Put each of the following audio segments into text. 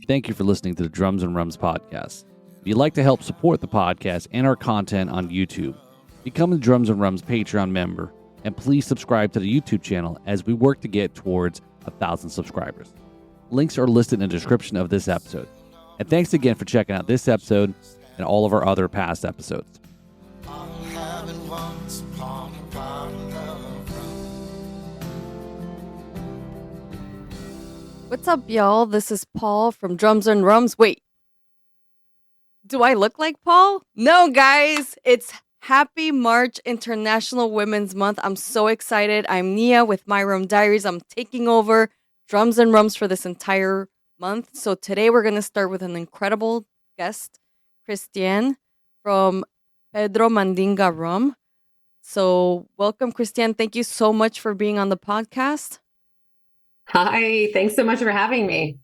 thank you for listening to the Drums and Rums podcast. If you'd like to help support the podcast and our content on YouTube, become a Drums and Rums Patreon member, and please subscribe to the YouTube channel as we work to get towards 1,000 subscribers. Links are listed in the description of this episode. And thanks again for checking out this episode and all of our other past episodes. What's up, y'all? This is Paul from Drums and Rums. Wait, do I look like Paul? No, guys, it's Happy March International Women's Month. I'm so excited. I'm Nia with my Rum Diaries. I'm taking over Drums and Rums for this entire month. So today we're going to start with an incredible guest, Christiane from Pedro Mandinga Rum. So welcome, Christiane. Thank you so much for being on the podcast. Hi, thanks so much for having me.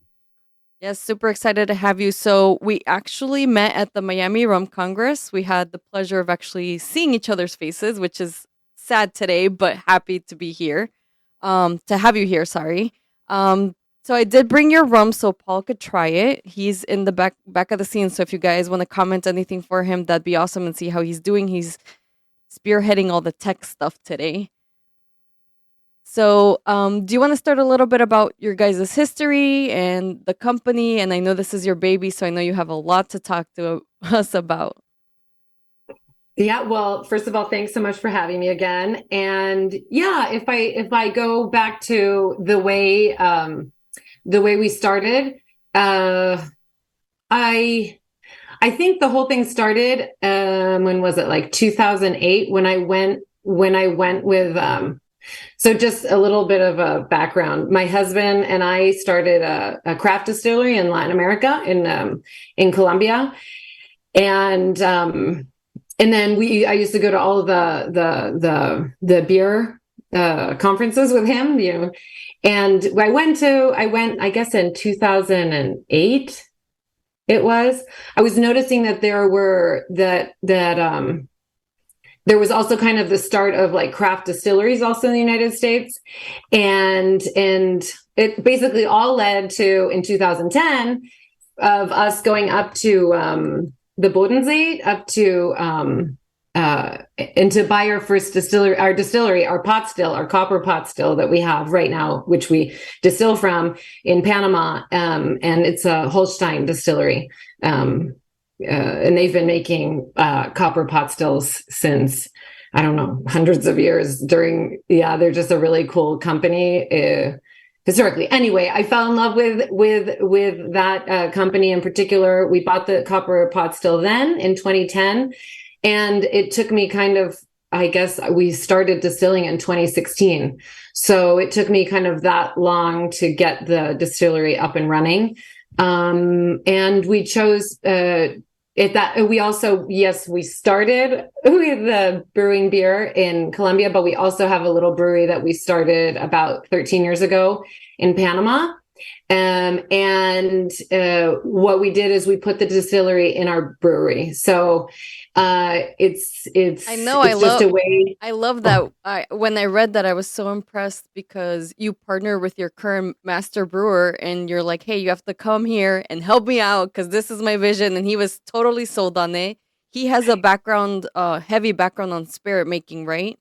Yes, super excited to have you. So we actually met at the Miami Rum Congress. We had the pleasure of actually seeing each other's faces, which is sad today, but happy to be here. To have you here, sorry. So I did bring your rum so Paul could try it. He's in the back of the scene. So if you guys want to comment anything for him, that'd be awesome, and see how he's doing. He's spearheading all the tech stuff today. So do you want to start a little bit about your guys' history and the company? And I know this is your baby, so I know you have a lot to talk to us about. Yeah, well, first of all, thanks so much for having me again. And yeah, if I go back to the way we started, I think the whole thing started when was it, like 2008, when I went with so just a little bit of a background. My husband and I started a craft distillery in Latin America, in Colombia, and then I used to go to all of the beer conferences with him, you know. And I went, I guess in 2008, it was. I was noticing that there was also kind of the start of like craft distilleries also in the United States. And it basically all led to, in 2010, of us going up to the Bodensee, up to and to buy our first distillery, our pot still, our copper pot still that we have right now, which we distill from in Panama. And it's a Holstein distillery. And they've been making copper pot stills since, I don't know, hundreds of years. They're just a really cool company historically. Anyway, I fell in love with that company in particular. We bought the copper pot still then in 2010, and it took me kind of, I guess we started distilling in 2016. So it took me kind of that long to get the distillery up and running. And we chose we also, yes, we started with the brewing beer in Colombia, but we also have a little brewery that we started about 13 years ago in Panama. And what we did is we put the distillery in our brewery. So it's I know, I love that. When I read that, I was so impressed because you partner with your current master brewer, and you're like, hey, you have to come here and help me out because this is my vision. And he was totally sold on it. He has a heavy background on spirit making, right?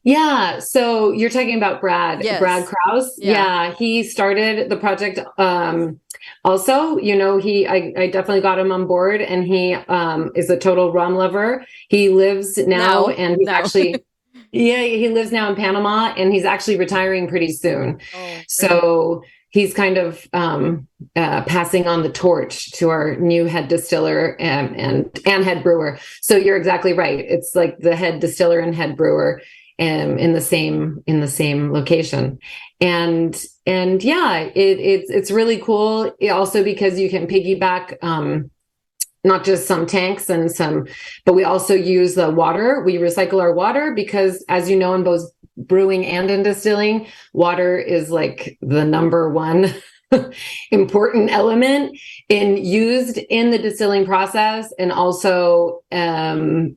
Yeah. So you're talking about Brad, yes. Brad Krause. Yeah. He started the project. Also, you know, I definitely got him on board, and he is a total rum lover. He lives now and he's actually, he lives now in Panama, and he's actually retiring pretty soon. Oh, so he's kind of passing on the torch to our new head distiller and head brewer. So you're exactly right. It's like the head distiller and head brewer in the same location. And yeah, it's really cool. Also because you can piggyback not just some tanks but we also use the water. We recycle our water because, as you know, in both brewing and in distilling, water is like the number one important element used in the distilling process. And also, in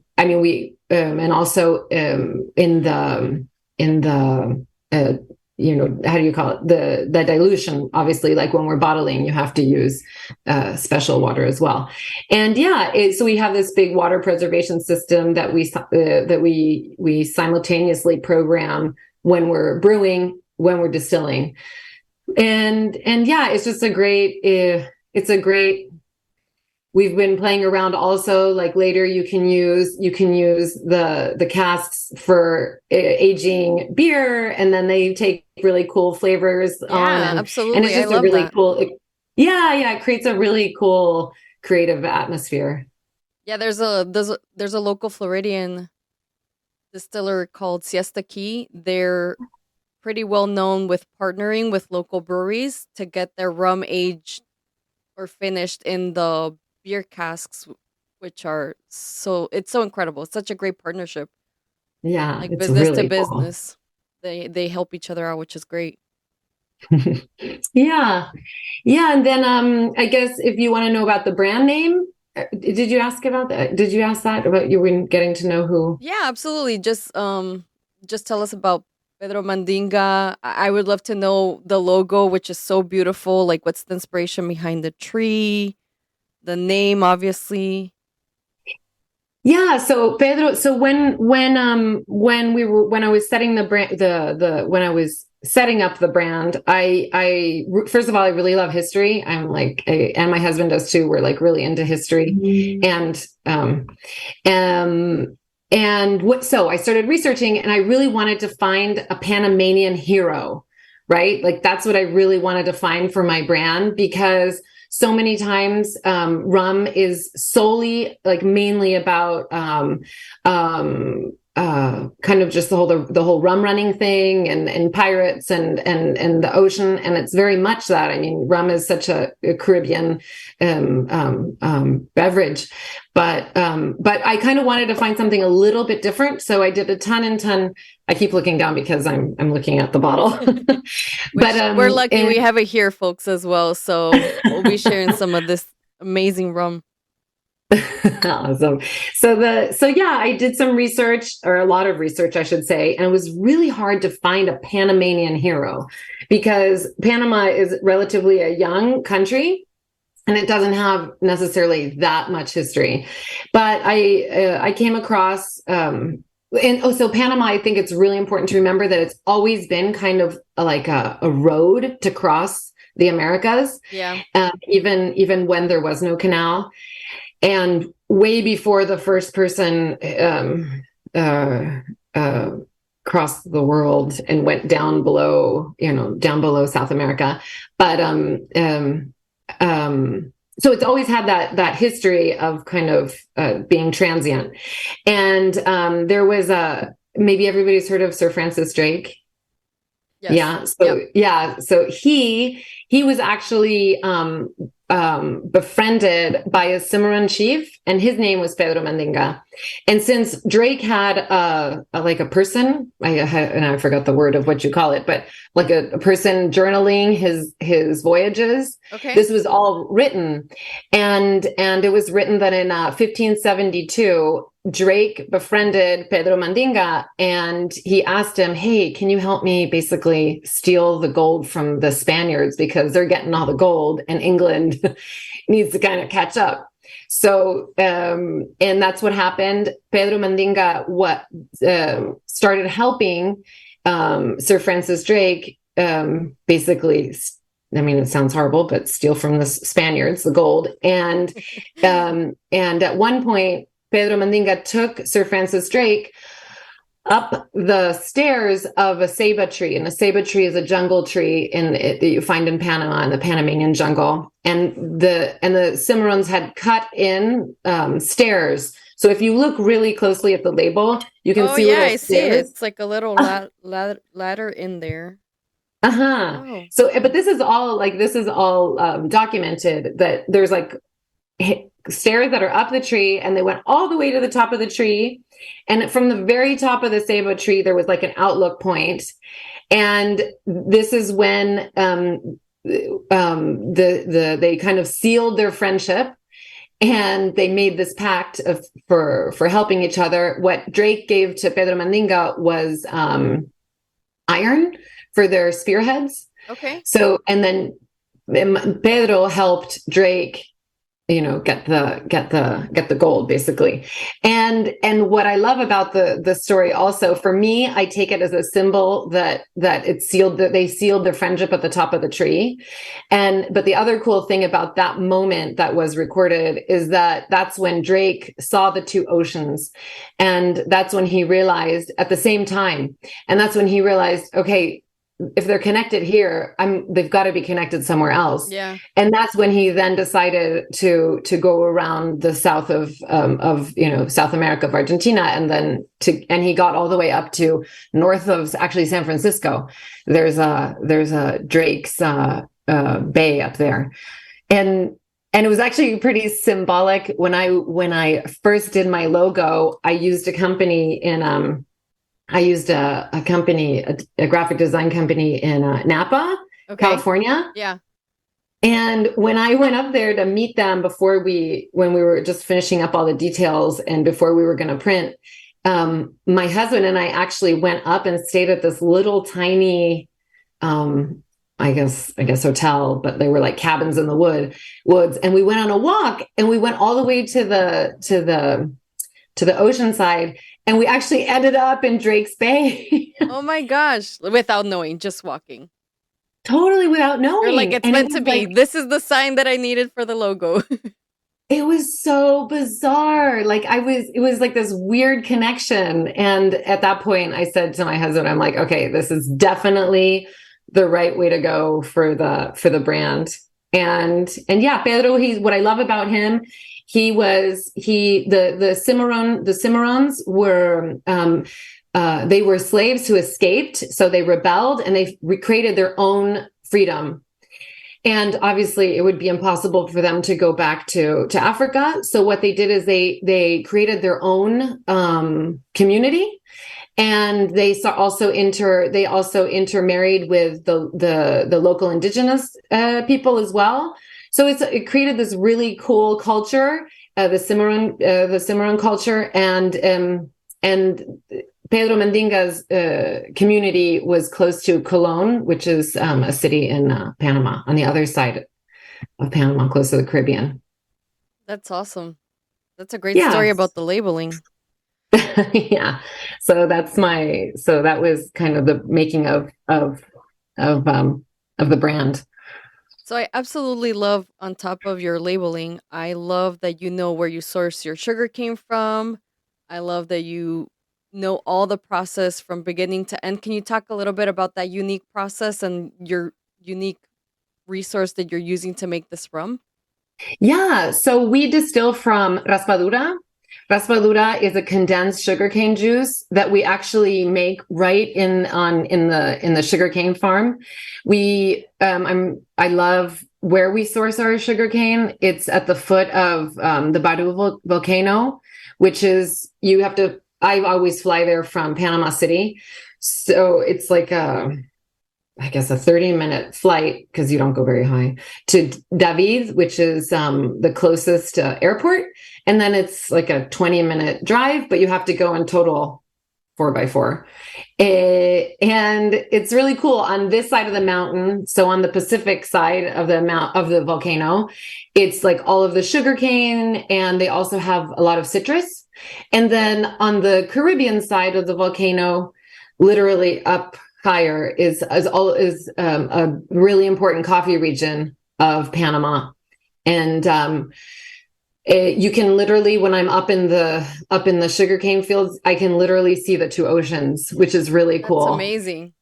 the how do you call it? The dilution, obviously, like when we're bottling, you have to use special water as well. And so we have this big water preservation system that we simultaneously program when we're brewing, when we're distilling. And it's just a great, we've been playing around also, like later you can use the casks for aging beer, and then they take really cool flavors on. Absolutely. And it's just I love a really that. cool, it creates a really cool creative atmosphere. Yeah, there's a local Floridian distiller called Siesta Key. They're pretty well known with partnering with local breweries to get their rum aged or finished in the beer casks, which are it's so incredible. It's such a great partnership. Yeah, Like it's business to really cool. business. They help each other out, which is great. Yeah. And then I guess if you want to know about the brand name, did you ask about that? Did you ask that about you getting to know who? Yeah, absolutely. Just tell us about Pedro Mandinga. I would love to know the logo, which is so beautiful. Like, what's the inspiration behind the tree? The name, obviously. Yeah, so Pedro, so when I was setting the brand, when I was setting up the brand, I first of all, I really love history. I'm like, and my husband does too. We're like really into history. So I started researching, and I really wanted to find a Panamanian hero, right? Like that's what I really wanted to find for my brand, because so many times rum is solely, like mainly about kind of just the whole rum running thing and pirates and the ocean, and it's very much that. I mean, rum is such a Caribbean beverage, but I kind of wanted to find something a little bit different, so I did a ton. I keep looking down because I'm looking at the bottle. But we're lucky we have it here, folks, as well. So we'll be sharing some of this amazing rum. Awesome. I did some research, or a lot of research, I should say, and it was really hard to find a Panamanian hero, because Panama is relatively a young country and it doesn't have necessarily that much history. But I came across so Panama, I think it's really important to remember that it's always been kind of like a road to cross the Americas. Yeah. Even when there was no canal. And way before the first person crossed the world and went down below South America. But so it's always had that history of kind of being transient. And there was maybe everybody's heard of Sir Francis Drake. Yes. So he was actually befriended by a Cimarron chief, and his name was Pedro Mandinga. And since Drake had like a person, I forgot the word of what you call it, but like a person journaling his voyages. Okay. This was all written, and it was written that in 1572. Drake befriended Pedro Mandinga, and he asked him, "Hey, can you help me basically steal the gold from the Spaniards, because they're getting all the gold and England needs to kind of catch up." So, and that's what happened. Pedro Mandinga started helping Sir Francis Drake basically. I mean, it sounds horrible, but steal from the Spaniards the gold, and at one point, Pedro Mandinga took Sir Francis Drake up the stairs of a ceiba tree. And a ceiba tree is a jungle tree that you find in Panama, in the Panamanian jungle. And the Cimarrons had cut in stairs. So if you look really closely at the label, you can see I see it. It's like a little ladder in there. Uh-huh. Oh. So, but this is all documented, that there's like stairs that are up the tree, and they went all the way to the top of the tree, and from the very top of the ceiba tree there was like an outlook point, and this is when they kind of sealed their friendship, and they made this pact for helping each other. What Drake gave to Pedro Mandinga was iron for their spearheads. Okay. So, and then Pedro helped Drake, get the gold basically. And what I love about the story also, for me, I take it as a symbol that they sealed their friendship at the top of the tree. But the other cool thing about that moment that was recorded is that that's when Drake saw the two oceans, and that's when he realized at the same time, and that's when he realized, okay, if they're connected here, they've got to be connected somewhere else. Yeah. And that's when he then decided to go around the south of South America, of Argentina, and he got all the way up to north of actually San Francisco. There's a Drake's bay up there. And it was actually pretty symbolic. When I first did my logo, I used a company a graphic design company in Napa, Okay. California. Yeah. And when I went up there to meet them when we were just finishing up all the details and before we were going to print, my husband and I actually went up and stayed at this little tiny, I guess hotel, but they were like cabins in the woods. And we went on a walk, and we went all the way to the ocean side. And we actually ended up in Drake's Bay. Oh my gosh. Without knowing, just walking. Totally without knowing. You're like, it's meant to be. This is the sign that I needed for the logo. It was so bizarre. It was like this weird connection. And at that point, I said to my husband, I'm like, okay, this is definitely the right way to go for the brand. And yeah, Pedro, what I love about him, the Cimarrones were, they were slaves who escaped. So they rebelled and they recreated their own freedom. And obviously it would be impossible for them to go back to Africa. So what they did is they created their own, community. And they also intermarried with the local indigenous, people as well. So it created this really cool culture, the Cimarron culture, and Pedro Mandinga's community was close to Colón, which is a city in Panama, on the other side of Panama, close to the Caribbean. That's awesome. That's a great story about the labeling. Yeah. So that was kind of the making of the brand. So I absolutely love, on top of your labeling, I love that you know where you source your sugar came from. I love that you know all the process from beginning to end. Can you talk a little bit about that unique process and your unique resource that you're using to make this rum? Yeah. So we distill from raspadura. Raspadura is a condensed sugarcane juice that we actually make right in the sugarcane farm. I love where we source our sugarcane. It's at the foot of the Baru volcano, which is I always fly there from Panama City, so it's like a 30-minute flight, because you don't go very high, to David, which is the closest airport. And then it's like a 20-minute drive, but you have to go in total 4x4. And it's really cool on this side of the mountain. So on the Pacific side of the volcano, it's like all of the sugarcane, and they also have a lot of citrus. And then on the Caribbean side of the volcano, literally up higher is a really important coffee region of Panama. And you can literally, when I'm up in the sugarcane fields, I can literally see the two oceans, which is really cool. That's amazing.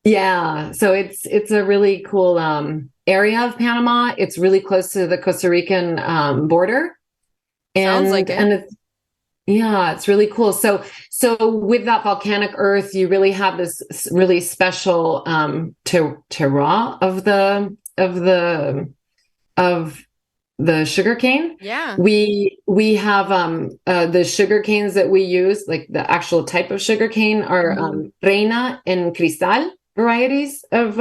Yeah. So it's a really cool area of Panama. It's really close to the Costa Rican border. Sounds like it. And it's really cool. So with that volcanic earth, you really have this really special terroir of the sugarcane. Yeah. We have the sugarcanes that we use, like the actual type of sugarcane, are Reina and Cristal varieties of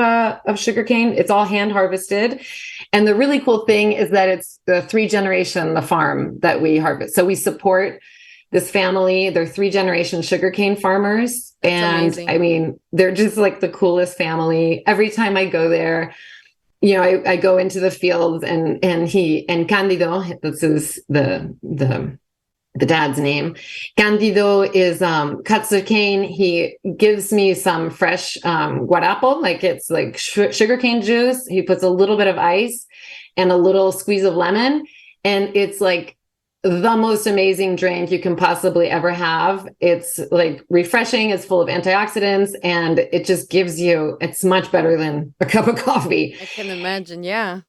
sugarcane. It's all hand harvested. And the really cool thing is that it's the 3 generation, the farm that we harvest. So we support this family. They're 3-generation sugarcane farmers. That's And amazing. I mean, they're just like the coolest family. Every time I go there, I go into the fields and Candido, this is the dad's name. Candido is cuts the cane. He gives me some fresh guarapo, like it's like sugarcane juice. He puts a little bit of ice and a little squeeze of lemon, and it's like the most amazing drink you can possibly ever have. It's like refreshing, it's full of antioxidants, and it just gives you, it's much better than a cup of coffee. I can imagine. Yeah.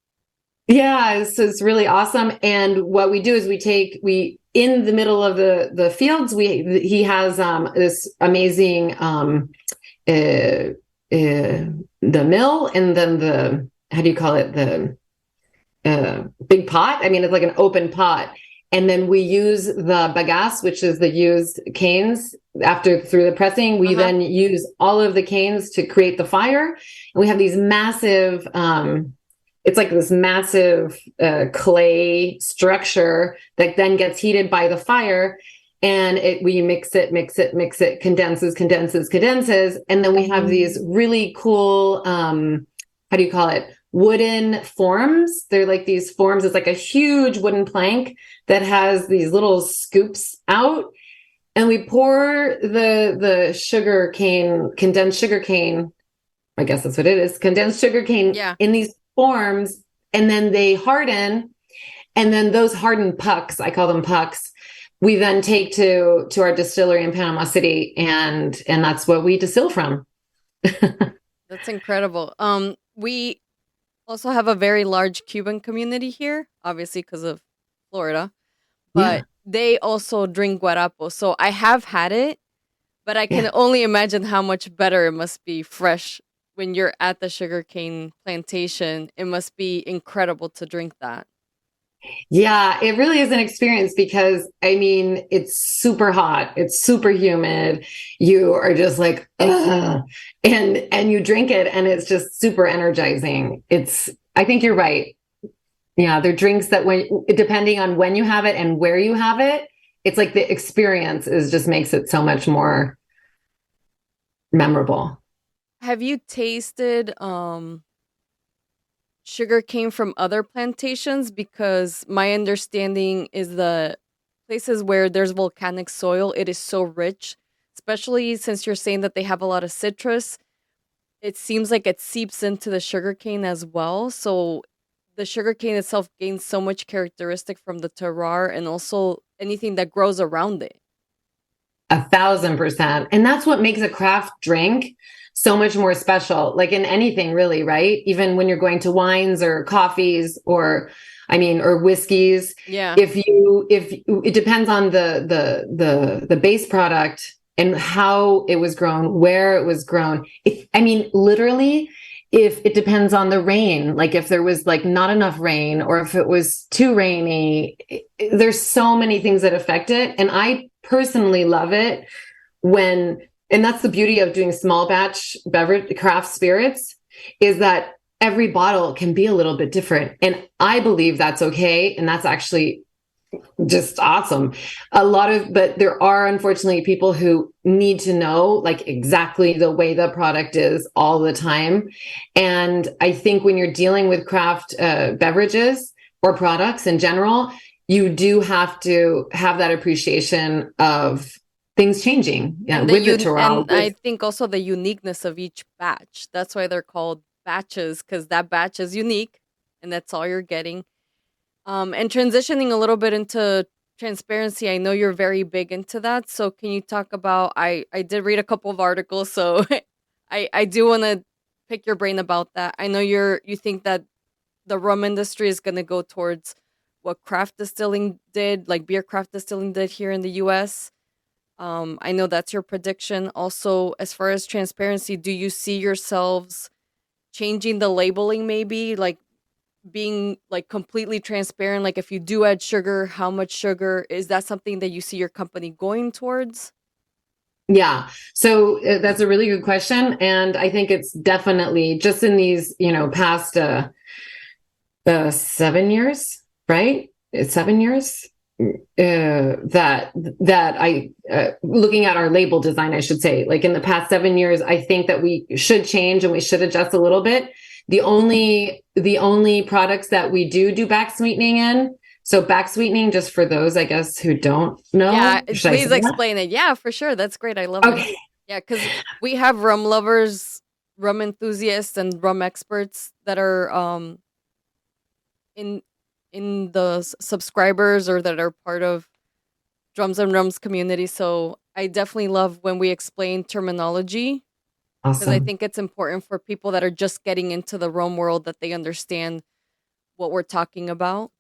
Yeah, it's really awesome. And what we do is we in the middle of the fields, he has this amazing the mill, and then the, how do you call it, the big pot. I mean, it's like an open pot. And then we use the bagasse, which is the used canes through the pressing. We then use all of the canes to create the fire. And we have these massive, it's like this massive clay structure that then gets heated by the fire. And we mix it, condenses. And then we have these really cool, how do you call it? Wooden forms. They're like these forms. It's like a huge wooden plank that has these little scoops out. And we pour the sugar cane, condensed sugar cane, I guess that's what it is, condensed sugar cane in these forms, and then they harden. And then those hardened pucks, I call them pucks, we then take to our distillery in Panama City, and that's what we distill from. That's incredible. We also have a very large Cuban community here, obviously because of Florida, but they also drink guarapo. So I have had it, but I can only imagine how much better it must be fresh when you're at the sugarcane plantation. It must be incredible to drink that. Yeah, it really is an experience because, I mean, it's super hot. It's super humid. You are just like, ugh, and you drink it and it's just super energizing. I think you're right. Yeah, they're drinks that depending on when you have it and where you have it, it's like the experience just makes it so much more memorable. Have you tasted sugar cane from other plantations? Because my understanding is the places where there's volcanic soil, it is so rich, especially since you're saying that they have a lot of citrus. It seems like it seeps into the sugar cane as well. So the sugar cane itself gains so much characteristic from the terroir and also anything that grows around it. 1,000%. And that's what makes a craft drink so much more special, like in anything really, right? Even when you're going to wines or coffees or whiskeys. Yeah. If it depends on the base product and how it was grown, where it was grown. Literally, if it depends on the rain, like if there was like not enough rain or if it was too rainy, there's so many things that affect it. And I personally love it and that's the beauty of doing small batch beverage craft spirits, is that every bottle can be a little bit different. And I believe that's okay. And that's actually just awesome. But there are unfortunately people who need to know like exactly the way the product is all the time. And I think when you're dealing with craft beverages or products in general, you do have to have that appreciation of things changing with the terroir. And I think also the uniqueness of each batch. That's why they're called batches, because that batch is unique and that's all you're getting. And transitioning a little bit into transparency, I know you're very big into that. So can you talk about, I did read a couple of articles, so I do want to pick your brain about that. I know you think that the rum industry is going to go towards what craft distilling did, like beer craft distilling did here in the US. I know that's your prediction. Also, as far as transparency, do you see yourselves changing the labeling, maybe like being like completely transparent? Like if you do add sugar, how much sugar? Is that something that you see your company going towards? Yeah. So that's a really good question. And I think it's definitely just in these, past 7 years, right? It's 7 years. looking at our label design, I should say, like in the past 7 years, I think that we should change and we should adjust a little bit. The only products that we do back sweetening in. So back sweetening, just for those, I guess, who don't know. Yeah, please explain it. Yeah, for sure. That's great. I love it. Yeah, because we have rum lovers, rum enthusiasts, and rum experts that are in the subscribers or that are part of Drums and Rums community. So I definitely love when we explain terminology. Because I think it's important for people that are just getting into the rum world that they understand what we're talking about.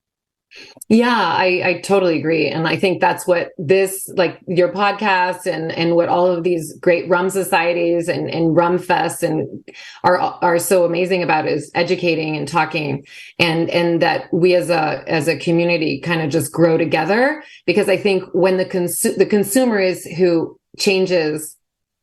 Yeah, I totally agree. And I think that's what this, like your podcast and what all of these great rum societies and rum fests and are so amazing about is educating and talking and that we as a community kind of just grow together, because I think when the consumer is who changes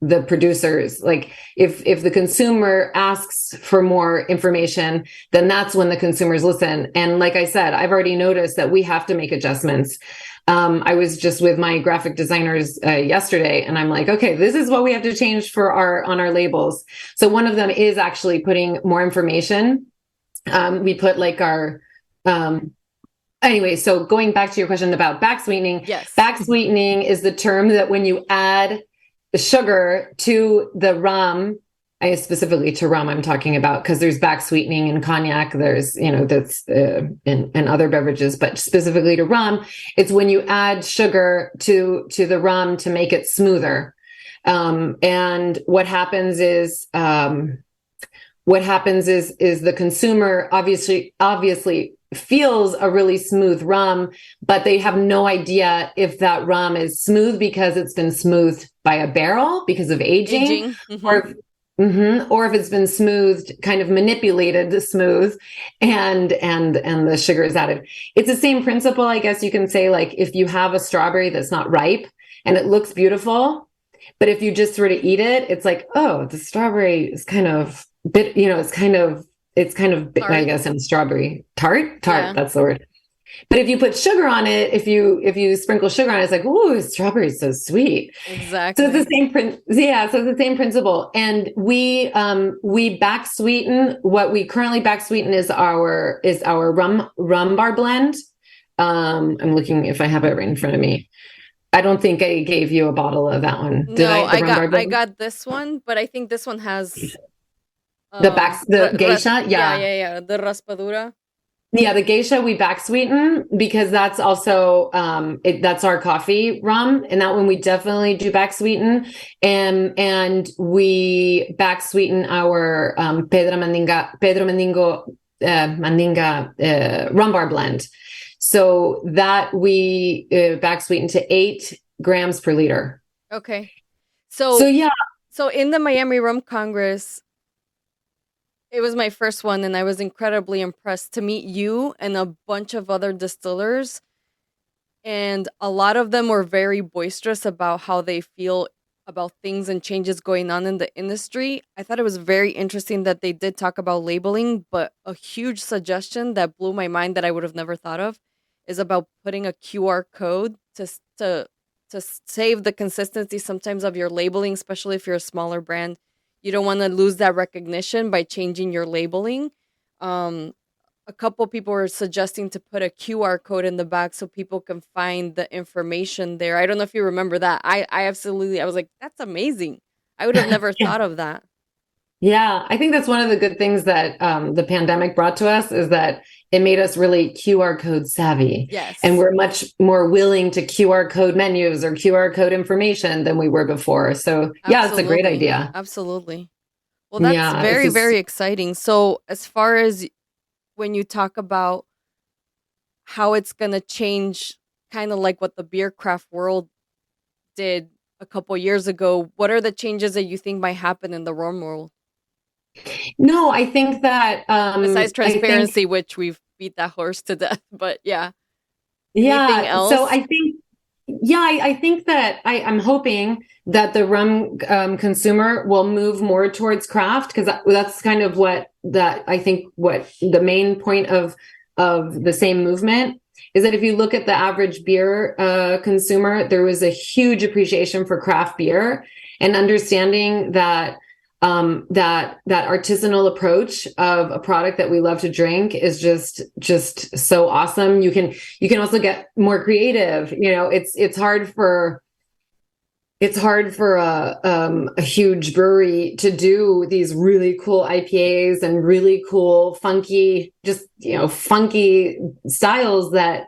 the producers, like if the consumer asks for more information, then that's when the consumers listen. And like I said, I've already noticed that we have to make adjustments. I was just with my graphic designers yesterday, and I'm like, okay, this is what we have to change on our labels. So one of them is actually putting more information. We put like our anyway, so going back to your question about back sweetening, yes, back sweetening is the term that when you add the sugar to the rum, specifically to rum I'm talking about, because there's back sweetening in cognac, there's, that's in other beverages, but specifically to rum, it's when you add sugar to the rum to make it smoother. And what happens is the consumer obviously feels a really smooth rum, but they have no idea if that rum is smooth because it's been smoothed by a barrel because of aging. Mm-hmm. Or if it's been smoothed, kind of manipulated to smooth, and the sugar is added. It's the same principle, I guess you can say, like if you have a strawberry that's not ripe and it looks beautiful, but if you just sort of eat it, it's like, oh, the strawberry is kind of bit, it's kind of tart. I guess, in strawberry tart. Yeah. That's the word. But if you put sugar on it, if you sprinkle sugar on it, it's like, ooh, strawberry is so sweet. Exactly. So it's the same so it's the same principle. And we back sweeten. What we currently back sweeten is our rum bar blend. I'm looking if I have it right in front of me. I don't think I gave you a bottle of that one. Did I got this one, but I think this one has the geisha. Yeah. The raspadura. Yeah, the geisha we back sweeten because that's also that's our coffee rum, and that one we definitely do back sweeten, and we back sweeten our Pedro Mandinga rum bar blend, so that we back sweeten to 8 grams per liter. Okay, so in the Miami Rum Congress. It was my first one, and I was incredibly impressed to meet you and a bunch of other distillers. And a lot of them were very boisterous about how they feel about things and changes going on in the industry. I thought it was very interesting that they did talk about labeling, but a huge suggestion that blew my mind that I would have never thought of is about putting a QR code to save the consistency sometimes of your labeling, especially if you're a smaller brand. You don't want to lose that recognition by changing your labeling. A couple people were suggesting to put a QR code in the back so people can find the information there. I don't know if you remember that. I was like, that's amazing. I would have never thought of that. Yeah, I think that's one of the good things that the pandemic brought to us is that it made us really QR code savvy. Yes. And we're much more willing to QR code menus or QR code information than we were before. So yeah, it's a great idea. Absolutely. Well, that's very, very exciting. So as far as when you talk about how it's going to change, kind of like what the beer craft world did a couple years ago, what are the changes that you think might happen in the rum world? No, I think that besides transparency, which we've beat that horse to death, but yeah. Anything else? So I think that I'm hoping that the rum consumer will move more towards craft, because that's kind of what the main point of of the same movement is that if you look at the average beer consumer, there was a huge appreciation for craft beer and understanding that that artisanal approach of a product that we love to drink is just so awesome. You can also get more creative. It's hard for a huge brewery to do these really cool IPAs and really cool funky styles that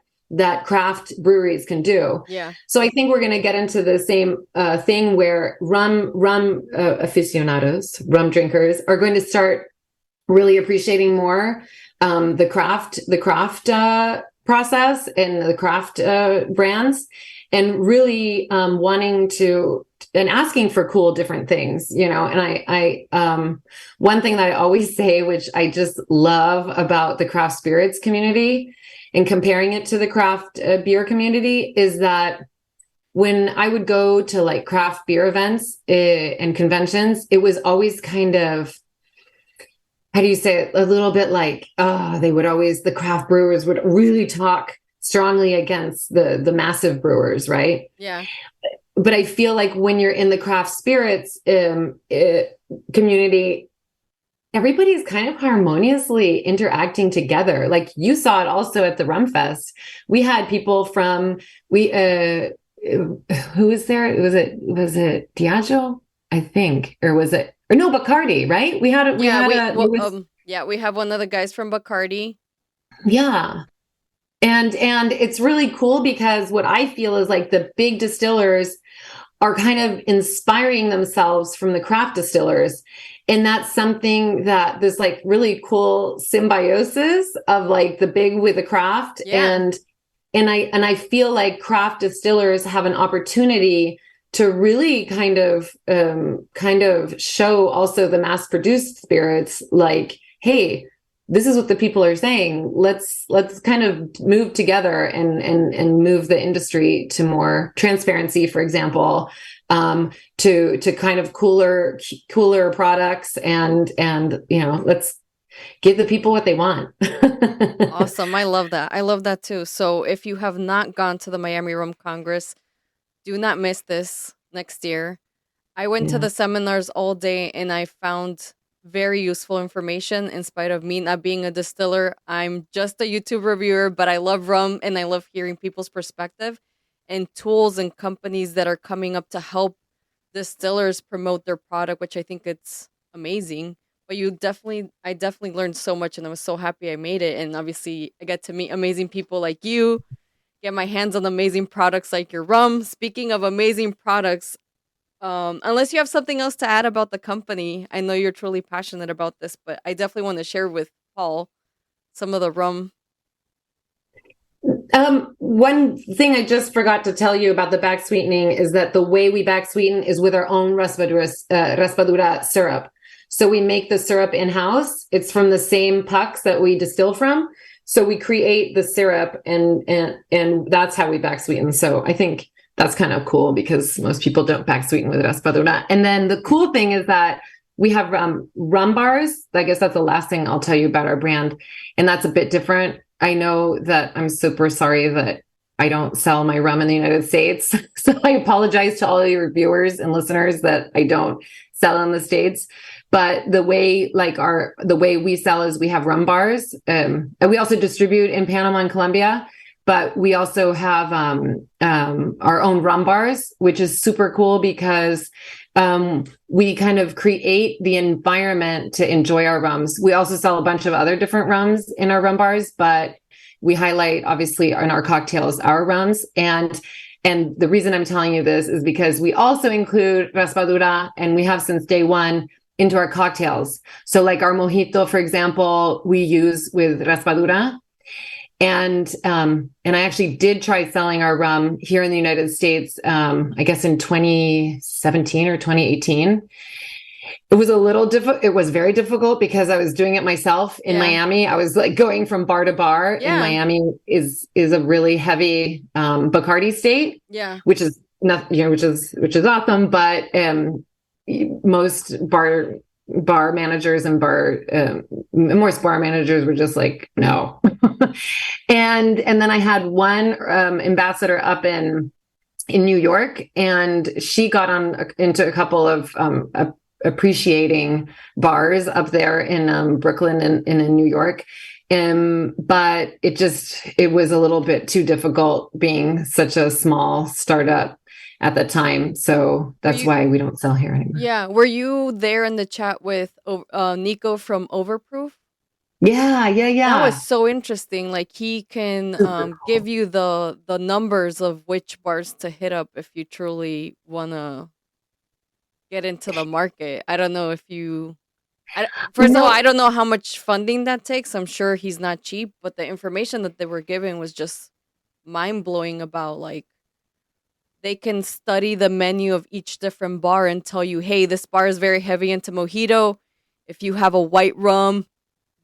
craft breweries can do. Yeah. So I think we're going to get into the same thing where rum aficionados, rum drinkers, are going to start really appreciating more the craft process and the craft brands, and really wanting to and asking for cool different things, and I one thing that I always say, which I just love about the craft spirits community and comparing it to the craft beer community, is that when I would go to like craft beer events and conventions, it was always kind of, how do you say it? A little bit like, the craft brewers would really talk strongly against the massive brewers, right? Yeah. But I feel like when you're in the craft spirits community, everybody's kind of harmoniously interacting together. Like you saw it also at the Rum Fest. We had people from who was there? Was it Diageo? I think, or no, Bacardi, right? We have one of the guys from Bacardi. Yeah. And it's really cool because what I feel is like the big distillers are kind of inspiring themselves from the craft distillers. And that's something that this like really cool symbiosis of like the big with the craft. Yeah. And I feel like craft distillers have an opportunity to really kind of show also the mass produced spirits like, hey, this is what the people are saying. Let's kind of move together and move the industry to more transparency, for example, to kind of cooler products and let's give the people what they want. Awesome. I love that. I love that too. So if you have not gone to the Miami Rum Congress, do not miss this next year. I went to the seminars all day and I found very useful information in spite of me not being a distiller. I'm just a YouTube reviewer, but I love rum and I love hearing people's perspective and tools and companies that are coming up to help distillers promote their product, which I think it's amazing. But I definitely learned so much and I was so happy I made it. And obviously I get to meet amazing people like you, get my hands on amazing products like your rum. Speaking of amazing products, unless you have something else to add about the company, I know you're truly passionate about this, but I definitely want to share with Paul some of the rum. One thing I just forgot to tell you about the back sweetening is that the way we back sweeten is with our own raspadura syrup. So we make the syrup in-house. It's from the same pucks that we distill from. So we create the syrup and that's how we back sweeten. So I think that's kind of cool because most people don't back sweeten with raspadura. And then the cool thing is that we have rum bars. I guess that's the last thing I'll tell you about our brand. And that's a bit different. I know that I'm super sorry that I don't sell my rum in the United States. So I apologize to all your viewers and listeners that I don't sell in the States. But the way we sell is we have rum bars. And we also distribute in Panama and Colombia. But we also have our own rum bars, which is super cool because we kind of create the environment to enjoy our rums. We also sell a bunch of other different rums in our rum bars, but we highlight, obviously, in our cocktails, our rums. And the reason I'm telling you this is because we also include raspadura, and we have since day one, into our cocktails. So like our mojito, for example, we use with raspadura. And I actually did try selling our rum here in the United States, I guess in 2017 or 2018. It was it was very difficult because I was doing it myself in Miami. I was like going from bar to bar, and Miami is a really heavy Bacardi state, which is not, which is awesome. But most bar bar managers and most bar managers were just like, no. And then I had one ambassador up in New York, and she got into a couple of appreciating bars up there in Brooklyn and in New York. But it was a little bit too difficult being such a small startup at the time. So that's why we don't sell here anymore. Yeah. Were you there in the chat with Nico from Overproof? Yeah. That was so interesting. Like, he can give you the numbers of which bars to hit up if you truly want to get into the market. I don't know if you... First of all, I don't know how much funding that takes. I'm sure he's not cheap, but the information that they were giving was just mind-blowing about, like, they can study the menu of each different bar and tell you, hey, this bar is very heavy into mojito. If you have a white rum,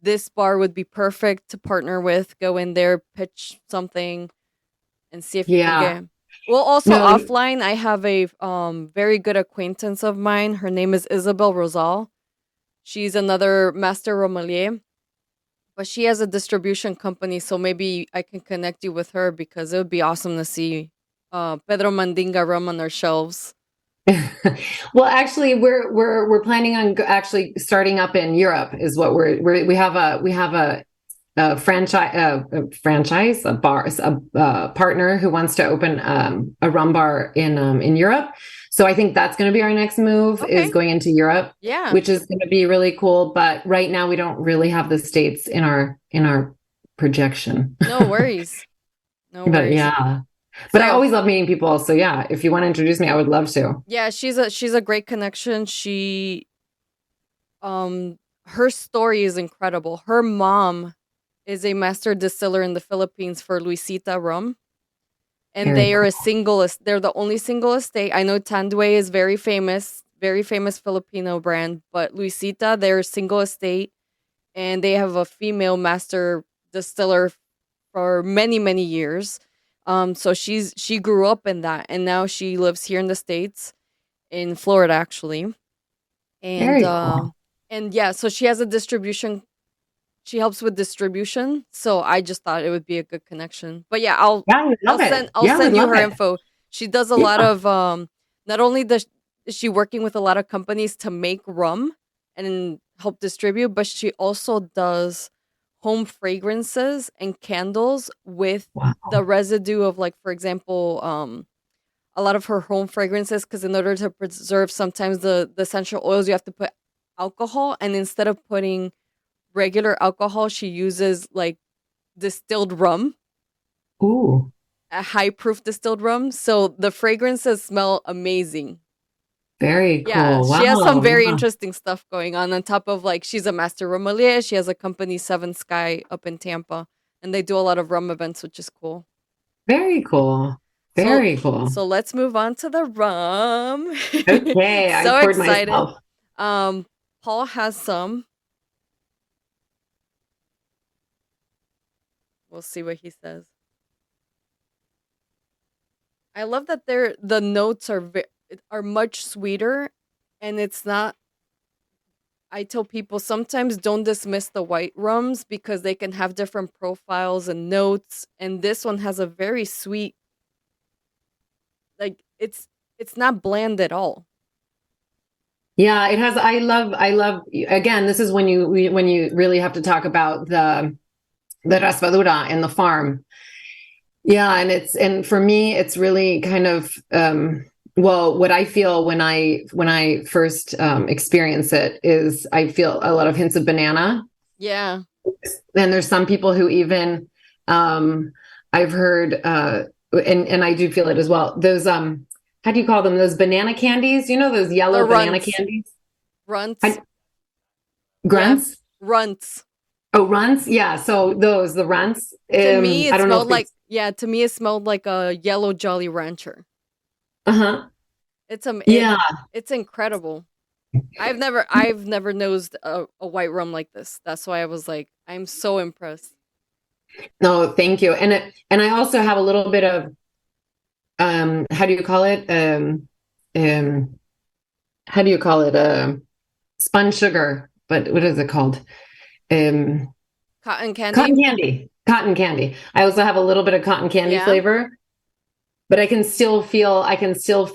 this bar would be perfect to partner with. Go in there, pitch something, and see if you can get... Well, also offline, I have a very good acquaintance of mine. Her name is Isabel Rosal. She's another master sommelier, but she has a distribution company, so maybe I can connect you with her, because it would be awesome to see Pedro Mandinga rum on our shelves. Well, actually, we're planning on actually starting up in Europe. Is what we have a franchise, a partner who wants to open a rum bar in Europe. So I think that's going to be our next move, is going into Europe, which is going to be really cool. But right now we don't really have the States in our projection. No worries. But yeah. But I always love meeting people. So yeah, if you want to introduce me, I would love to. Yeah, she's a great connection. She, her story is incredible. Her mom is a master distiller in the Philippines for Luisita rum. And they are they're the only single estate. I know Tandway is very famous Filipino brand, but Luisita, they're a single estate, and they have a female master distiller for many, many years. So she grew up in that, and now she lives here in the States, in Florida, actually. And cool. And yeah, so she has a distribution. She helps with distribution, so I just thought it would be a good connection. But yeah, I'll send you her info. She does a lot of not only is she working with a lot of companies to make rum and help distribute, but she also does home fragrances and candles with the residue of, like, for example, a lot of her home fragrances, because in order to preserve sometimes the essential oils, you have to put alcohol, and instead of putting regular alcohol, she uses like distilled rum. Ooh. A high proof distilled rum. So the fragrances smell amazing. Very cool. Yeah, she has some very interesting stuff going on top of, like, she's a master sommelier. She has a company, Seven Sky, up in Tampa, and they do a lot of rum events, which is cool. Very cool. Very cool. So let's move on to the rum. Okay, so I poured excited. Myself. Paul has some. We'll see what he says. I love that the notes are much sweeter, and it's not... I tell people sometimes don't dismiss the white rums because they can have different profiles and notes, and this one has a very sweet, like, it's not bland at all. Yeah, it has. I love again, this is when you really have to talk about the raspadura and the farm. Yeah, and for me, it's really kind of what I feel when I first experience it is I feel a lot of hints of banana. Yeah. And there's some people who even I've heard and I do feel it as well. Those how do you call them? Those banana candies? You know, those yellow banana candies? Runts. Grunts? Yeah. Runts. Oh, runts? Yeah. So the runts. To me, it smelled like... Yeah, to me, it smelled like a yellow Jolly Rancher. Uh-huh. It's incredible. I've never nosed a white rum like this. That's why I was like, I'm so impressed. No, thank you. And I also have a little bit of how do you call it? spun sugar, but what is it called? Um, Cotton candy. Cotton candy. Cotton candy. I also have a little bit of cotton candy Yeah. flavor, but I can still feel I can definitely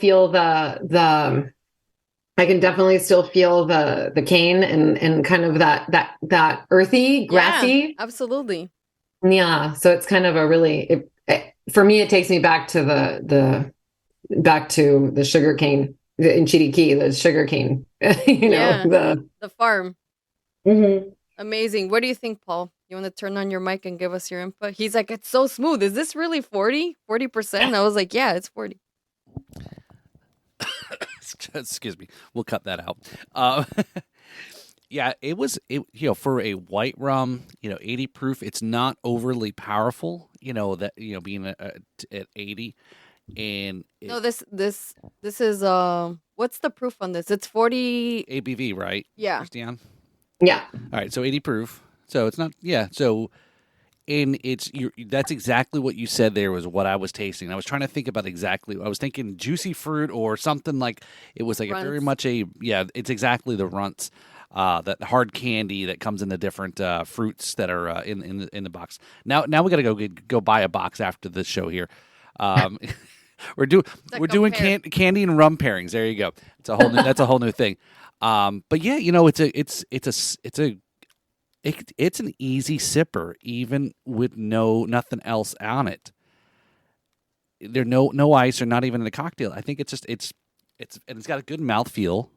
still feel the cane and kind of that earthy, grassy. Yeah, absolutely. Yeah. So it's kind of a really for me it takes me back to back to the sugar cane in Chiriquí, the sugar cane. The farm. Mm-hmm. Amazing. What do you think, Paul? You want to turn on your mic and give us your input? He's like, it's so smooth. Is this really 40%? I was like, yeah, it's 40. Excuse me. We'll cut that out. Yeah, it was, for a white rum, 80 proof, it's not overly powerful, being at 80. And No, this is, what's the proof on this? It's 40 ABV, right? Yeah. Christiane? Yeah. All right, so 80 proof. So it's not, so, and that's exactly what you said there was what I was tasting. I was trying to think about I was thinking juicy fruit or something like, it was like runts. very much it's exactly the runts, that hard candy that comes in the different fruits that are in the box. Now we got to go buy a box after this show here. We're doing candy and rum pairings. There you go. It's a whole new, that's a whole new thing. But yeah, it's an easy sipper, even with nothing else on it. There's no ice or not even in a cocktail. I think it's got a good mouthfeel.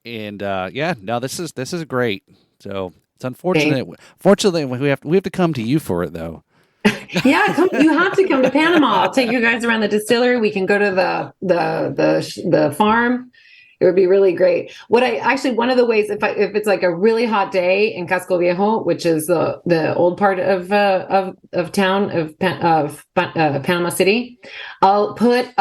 And this is great. So it's unfortunate. Fortunately, we have to come to you for it though. Yeah, you have to come to Panama. I'll take you guys around the distillery. We can go to the farm. It would be really great. One of the ways, if it's like a really hot day in Casco Viejo, which is the old part of town of Panama City, I'll put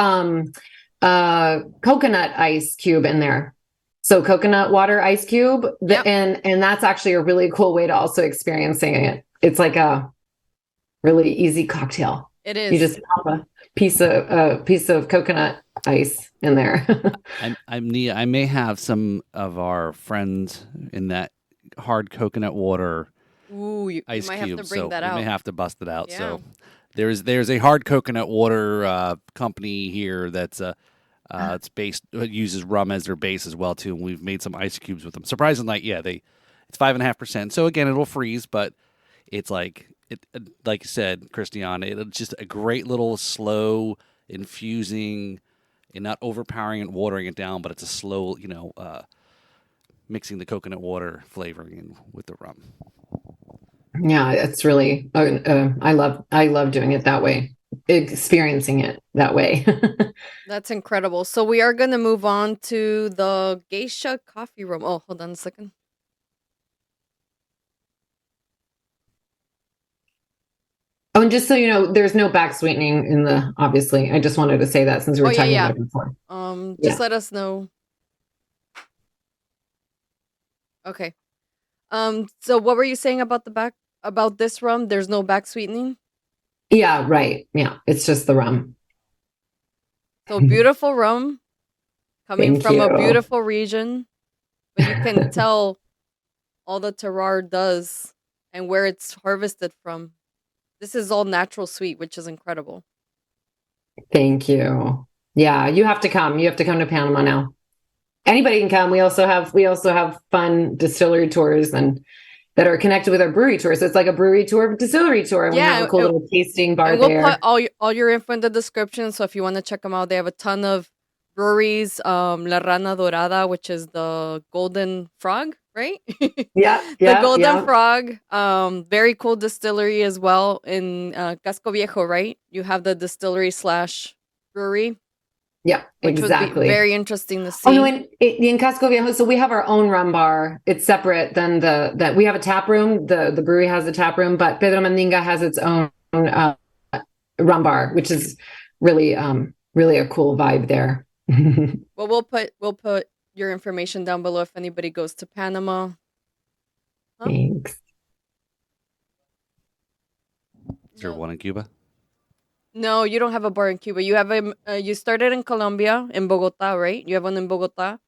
coconut ice cube in there. So coconut water ice cube, Yep. and that's actually a really cool way to also experiencing it. It's like a really easy cocktail. It is. You just pop a piece of coconut ice in there. I may have some of our friends in that hard coconut water ice might cube, have to bring so that we out. may have to bust it out. Yeah. So there's a hard coconut water company here that's it's based uses rum as their base as well too, and we've made some ice cubes with them. Surprisingly, it's 5.5%. So again, it'll freeze, but it's like you said, Christiane, it's just a great little slow infusing and not overpowering and watering it down, but it's a slow, mixing the coconut water flavoring in with the rum. Yeah, it's really I love doing it that way, experiencing it that way. That's incredible. So we are going to move on to the geisha coffee rum. Oh, hold on a second. Oh, and just so you know, there's no back sweetening in obviously. I just wanted to say that since we were talking about it before. Just let us know. Okay. So what were you saying about about this rum? There's no back sweetening? Yeah, right. Yeah, it's just the rum. So beautiful rum coming Thank from a you. beautiful region. But you can tell all the terroir does and where it's harvested from. This is all natural sweet, which is incredible. Thank you. Yeah, you have to come. You have to come to Panama now. Anybody can come. We also have fun distillery tours and that are connected with our brewery tours. So it's like a brewery tour, distillery tour. And we have a cool little tasting bar and we'll there. Put all your info in the description. So if you want to check them out, they have a ton of breweries. La Rana Dorada, which is the golden frog, right? Yeah, the golden frog. Very cool distillery as well in Casco Viejo, right? You have the distillery / brewery. Yeah, which exactly. Would be very interesting to see. Oh no, in Casco Viejo, so we have our own rum bar. It's separate than that we have a tap room. The brewery has a tap room, but Pedro Mandinga has its own rum bar, which is really really a cool vibe there. Well, we'll put your information down below if anybody goes to Panama. Huh? Thanks. Is there one in Cuba? No, you don't have a bar in Cuba. You have you started in Colombia, in Bogota, right? You have one in Bogota,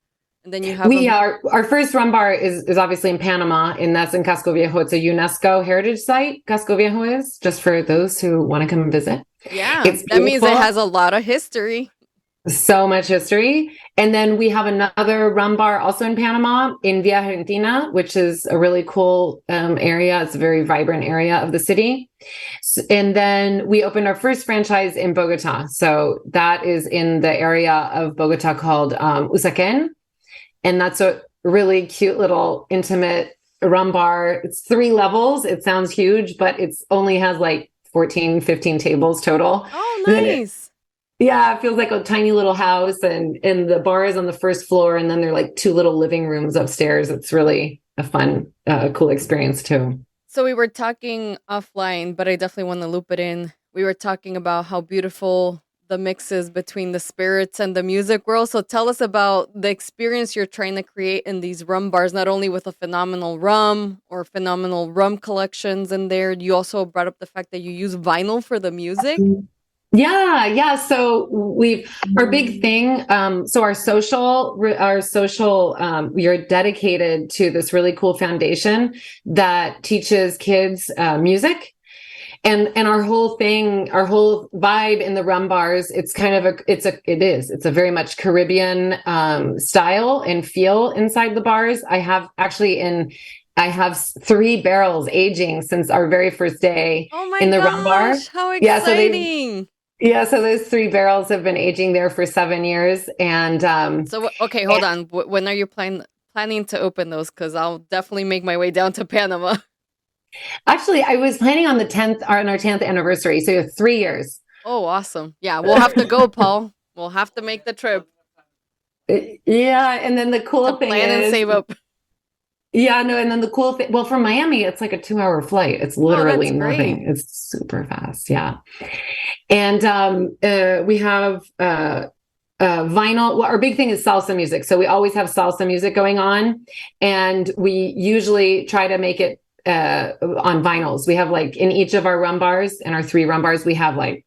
And then you have We are, our first rum bar is obviously in Panama, and that's in Casco Viejo. It's a UNESCO heritage site. Casco Viejo is, just for those who want to come and visit. Yeah, It's that means it beautiful. has a lot of history. So much history. And then we have another rum bar also in Panama, in Via Argentina, which is a really cool area. It's a very vibrant area of the city. And then we opened our first franchise in Bogota. So that is in the area of Bogota called Usaquén. And that's a really cute little intimate rum bar. It's 3 levels. It sounds huge, but it's only has like 14, 15 tables total. Oh, nice. Yeah, it feels like a tiny little house, and the bar is on the first floor, and then there are like 2 little living rooms upstairs. It's really a fun, cool experience too. So we were talking offline, but I definitely want to loop it in. We were talking about how beautiful the mix is between the spirits and the music world. So tell us about the experience you're trying to create in these rum bars, not only with a phenomenal rum or phenomenal rum collections in there. You also brought up the fact that you use vinyl for the music. Yeah. So our big thing. So our social, we are dedicated to this really cool foundation that teaches kids music. And our whole thing, our whole vibe in the rum bars, it's kind of it's a very much Caribbean style and feel inside the bars. I have 3 barrels aging since our very first day in the rum bar. How exciting! So those 3 barrels have been aging there for 7 years. And okay, hold on. When are you planning to open those? Because I'll definitely make my way down to Panama. Actually, I was planning on our 10th anniversary. So 3 years. Oh, awesome. Yeah, we'll have to go, Paul. We'll have to make the trip. Yeah. And then the cool thing plan and save up. Yeah, no. And then the cool thing, well, from Miami, it's like a 2-hour flight. It's literally nothing. Great. It's super fast. Yeah. And we have vinyl. Well, our big thing is salsa music. So we always have salsa music going on. And we usually try to make it on vinyls. We have like in each of our rum bars, and our 3 rum bars, we have like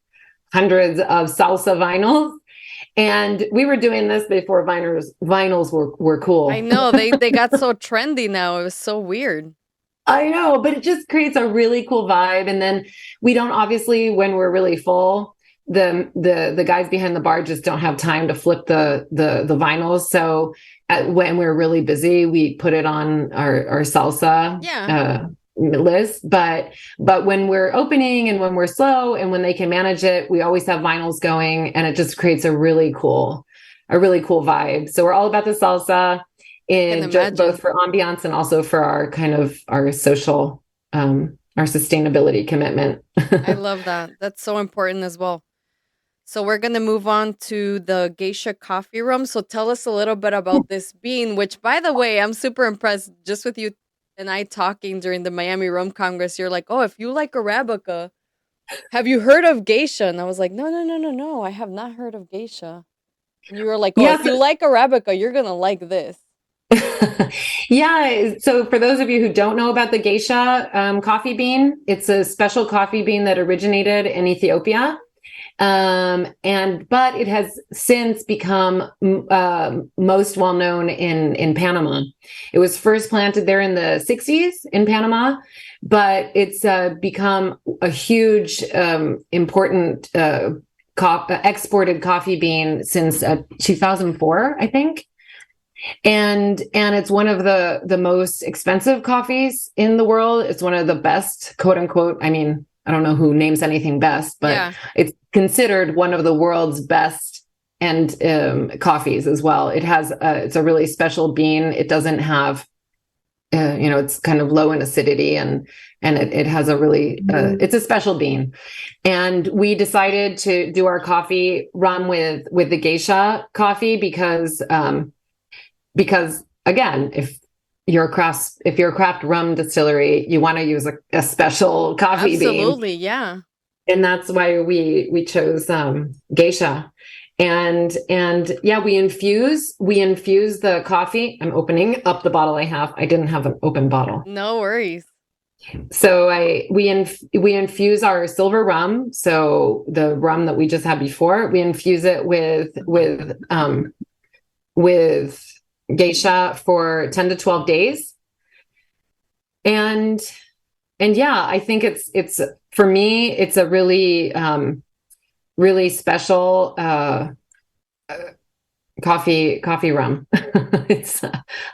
hundreds of salsa vinyls. And we were doing this before vinyls were cool. I know, they got so trendy now. It was so weird. I know, but it just creates a really cool vibe. And then we don't, obviously, when we're really full, the guys behind the bar just don't have time to flip the vinyls. So when we're really busy, we put it on our salsa list. But when we're opening and when we're slow and when they can manage it, we always have vinyls going, and it just creates a really cool vibe. So we're all about the salsa, both for ambiance and also for our kind of our social, our sustainability commitment. I love that. That's so important as well. So we're going to move on to the geisha coffee rum. So tell us a little bit about this bean, which, by the way, I'm super impressed just with you and I talking during the Miami Rum Congress. You're like, oh, if you like Arabica, have you heard of geisha? And I was like, no, I have not heard of geisha. And you were like, oh, if you like Arabica, you're going to like this. Yeah. So for those of you who don't know about the geisha coffee bean, it's a special coffee bean that originated in Ethiopia. But it has since become most well known in Panama. It was first planted there in the 60s in Panama, but it's become a huge, important exported coffee bean since 2004, I think. And it's one of the most expensive coffees in the world. It's one of the best, quote unquote. I mean, I don't know who names anything best, but it's considered one of the world's best and coffees as well. It has it's a really special bean. It doesn't have it's kind of low in acidity, and it has a really it's a special bean. And we decided to do our coffee rum with the geisha coffee because again, if you're a craft rum distillery, you want to use a special coffee bean. Absolutely, yeah. And that's why we chose geisha. And yeah, we infuse the coffee. I'm opening up the bottle I have. I didn't have an open bottle. No worries. So we infuse our silver rum. So the rum that we just had before, we infuse it with geisha for 10 to 12 days. And yeah, I think it's for me, it's a really, really special, coffee rum. It's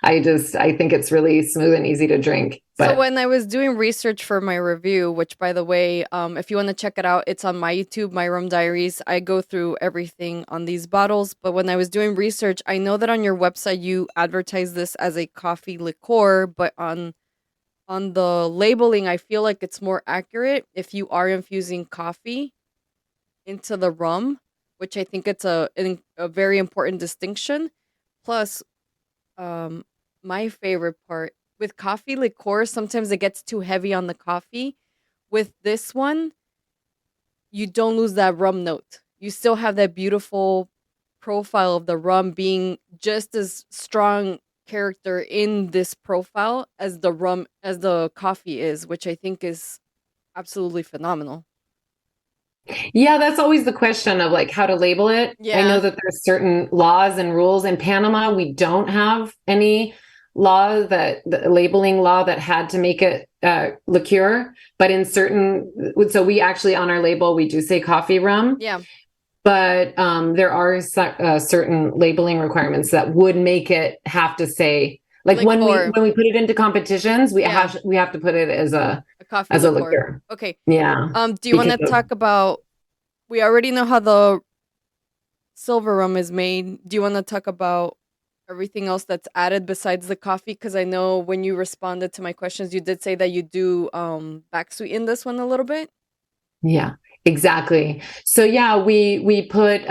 I think it's really smooth and easy to drink. But So when I was doing research for my review, which by the way, if you want to check it out, it's on my YouTube, my Rum Diaries. I go through everything on these bottles. But when I was doing research, I know that on your website you advertise this as a coffee liqueur, but on the labeling, I feel like it's more accurate if you are infusing coffee into the rum, which I think it's a very important distinction. Plus, my favorite part with coffee liqueur, sometimes it gets too heavy on the coffee. With this one, you don't lose that rum note. You still have that beautiful profile of the rum being just as strong character in this profile as the coffee is, which I think is absolutely phenomenal. yeah, that's always the question of like how to label it. Yeah. I know that there's certain laws and rules in Panama. We don't have any law the labeling law that had to make it liqueur, but in certain, so we actually on our label we do say coffee rum. Yeah. But there are certain labeling requirements that would make it have to say, like when we put it into competitions, we have to put it as a coffee liqueur. Okay. Yeah. Do you want to talk about? We already know how the silver rum is made. Do you want to talk about everything else that's added besides the coffee? Because I know when you responded to my questions, you did say that you do back sweeten this one a little bit. Yeah. Exactly. So yeah, we put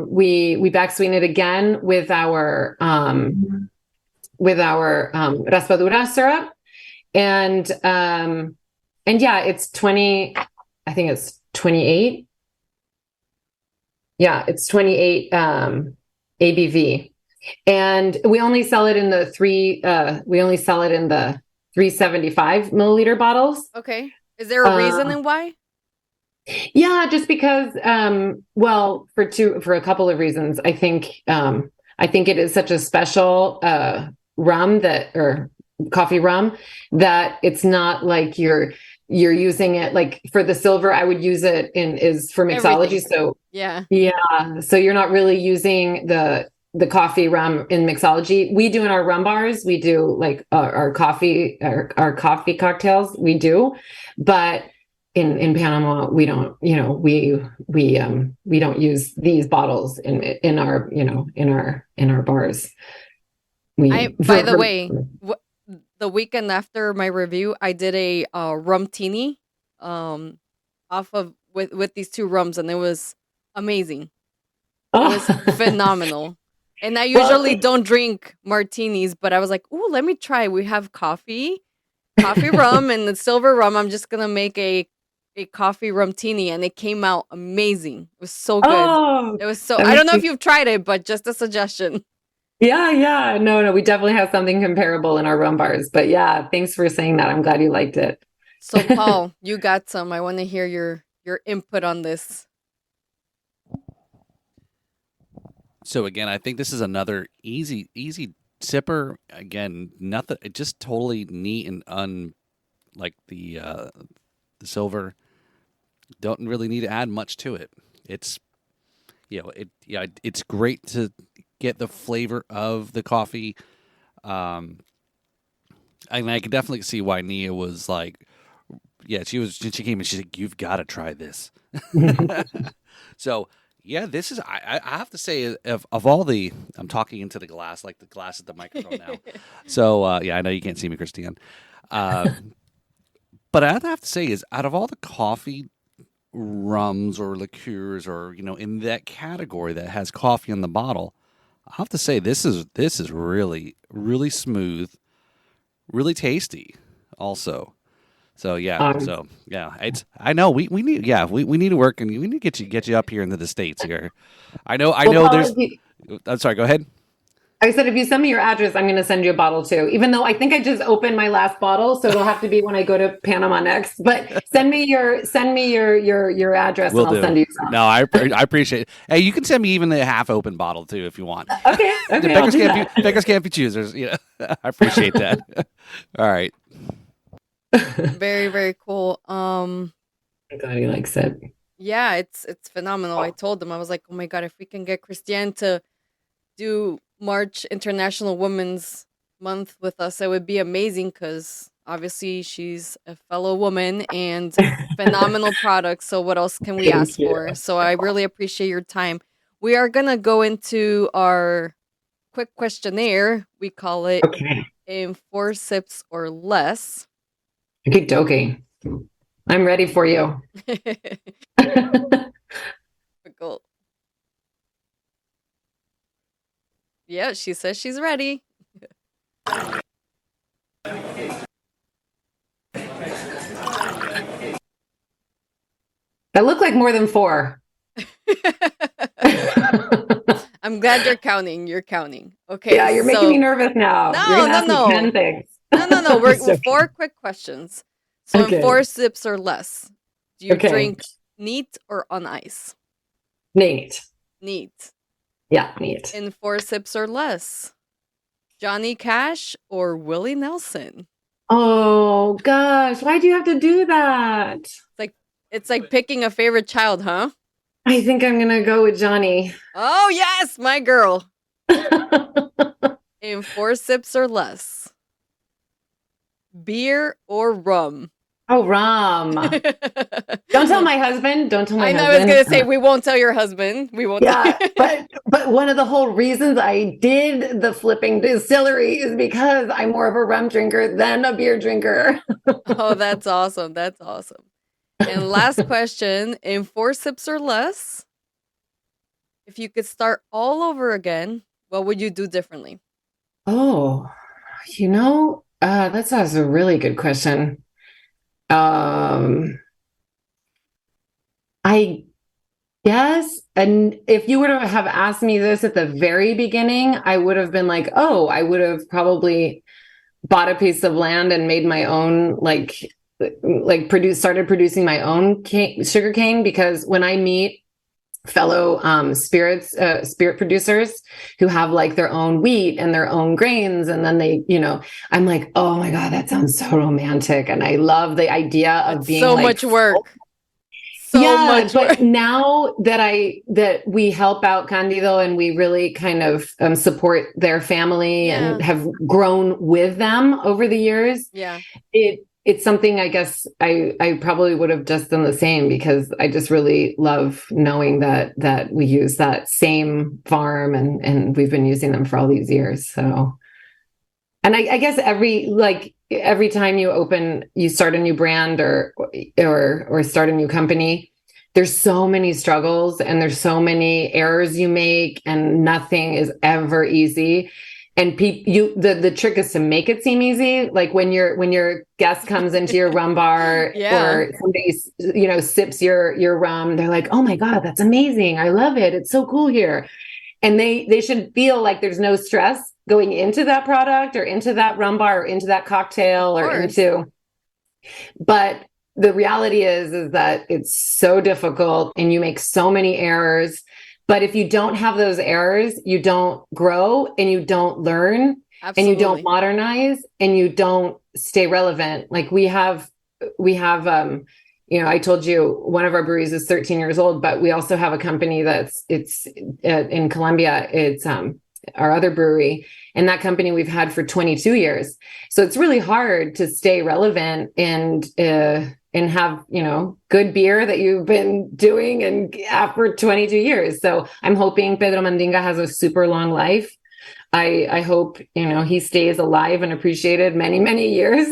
we back sweeten it again with our raspadura syrup, and yeah, it's 20. I think it's 28. Yeah, it's 28 ABV, and we only sell it in the 375 milliliter bottles. Okay. Is there a reason and why? Yeah, just because, well, for a couple of reasons. I think it is such a special rum or coffee rum that it's not like you're using it like for the silver. I would use it is for mixology. Everything. So yeah, so you're not really using the coffee rum in mixology. We do in our rum bars. We do like our coffee cocktails. We do, but in Panama, we don't, we don't use these bottles in our bars. By the way, the weekend after my review, I did a rum tini, off of with these two rums, and it was amazing. It was phenomenal. And I usually don't drink martinis, but I was like, "Ooh, let me try." We have coffee rum, and the silver rum. I'm just gonna make a coffee rum tini, and it came out amazing. It was so good. It was so. I don't know if you've tried it, but just a suggestion. Yeah. No, we definitely have something comparable in our rum bars. But yeah, thanks for saying that. I'm glad you liked it. So Paul, you got some. I want to hear your input on this. So again, I think this is another easy sipper. Again, nothing, just totally neat and like the silver. Don't really need to add much to it. It's it's great to get the flavor of the coffee. And I can definitely see why Nia was like, she came and she's like, "You've got to try this." So yeah, this is I have to say of all the, I'm talking into the glass like the glass is the microphone now. So I know you can't see me, Christiane. But I have to say is out of all the coffee rums or liqueurs or in that category that has coffee in the bottle, I have to say this is really, really smooth, really tasty also. So it's, I know we need we need to work, and we need to get you up here into the States here. I know Paul, there's. I'm sorry. Go ahead. I said, if you send me your address, I'm going to send you a bottle too. Even though I think I just opened my last bottle, so it'll have to be when I go to Panama next. But send me your address, Will and I'll do. send you some. No, I appreciate it. Hey, you can send me even a half open bottle too if you want. Okay, I'll do that. Beggars can't be choosers. I appreciate that. All right. Very, very cool. I'm glad he likes it. Yeah, it's phenomenal. I told them, I was like, oh my God, if we can get Christiane to do March International Women's Month with us, it would be amazing, because obviously she's a fellow woman and phenomenal product. So what else can we ask for? So I really appreciate your time. We are going to go into our quick questionnaire. We call it in 4 sips or less. Okay, dokie. I'm ready for you. Cool. Yeah, she says she's ready. That looked like more than 4. I'm glad you're counting. You're counting. Okay. Yeah, you're making me nervous now. No, you're gonna ask me 10 things. No. We're 4 quick questions. So in 4 sips or less. Do you drink neat or on ice? Neat. Neat. Yeah, neat. In 4 sips or less. Johnny Cash or Willie Nelson? Oh gosh, why do you have to do that? It's like picking a favorite child, huh? I think I'm gonna go with Johnny. Oh yes, my girl. In 4 sips or less. Beer or rum? Oh, rum. Don't tell my husband. Don't tell my husband. I was going to say, we won't tell your husband. We won't. Yeah, but one of the whole reasons I did the flipping distillery is because I'm more of a rum drinker than a beer drinker. Oh, that's awesome. That's awesome. And last question, in 4 sips or less, if you could start all over again, what would you do differently? Oh, that's a really good question. I guess, and if you would have asked me this at the very beginning, I would have been like, oh, I would have probably bought a piece of land and made my own, started producing my own sugar cane, because when I meet fellow spirit producers who have like their own wheat and their own grains, and then they, I'm like, oh my God, that sounds so romantic, and I love the idea of being so much work. But now that we help out Candido and we really kind of support their family and have grown with them over the years, it's something I guess I probably would have just done the same, because I just really love knowing that we use that same farm and we've been using them for all these years. So, and I guess every time you start a new brand or start a new company, there's so many struggles and there's so many errors you make, and nothing is ever easy. And the trick is to make it seem easy. Like when your guest comes into your rum bar or somebody, sips your rum, they're like, oh my God, that's amazing. I love it. It's so cool here. And they should feel like there's no stress going into that product or into that rum bar or into that cocktail but the reality is that it's so difficult and you make so many errors. But if you don't have those errors, you don't grow and you don't learn. Absolutely. And you don't modernize and you don't stay relevant. Like we have, I told you one of our breweries is 13 years old, but we also have a company it's in Colombia. It's our other brewery, and that company we've had for 22 years. So it's really hard to stay relevant and have, good beer that you've been doing and for 22 years. So I'm hoping Pedro Mandinga has a super long life. I hope, he stays alive and appreciated many, many years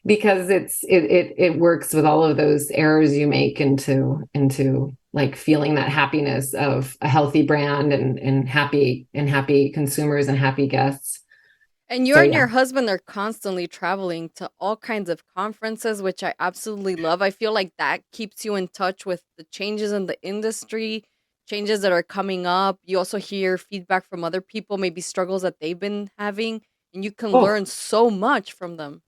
because it works with all of those errors you make into like feeling that happiness of a healthy brand and happy consumers and happy guests. And you and your husband are constantly traveling to all kinds of conferences, which I absolutely love. I feel like that keeps you in touch with the changes in the industry, changes that are coming up. You also hear feedback from other people, maybe struggles that they've been having, and you can learn so much from them.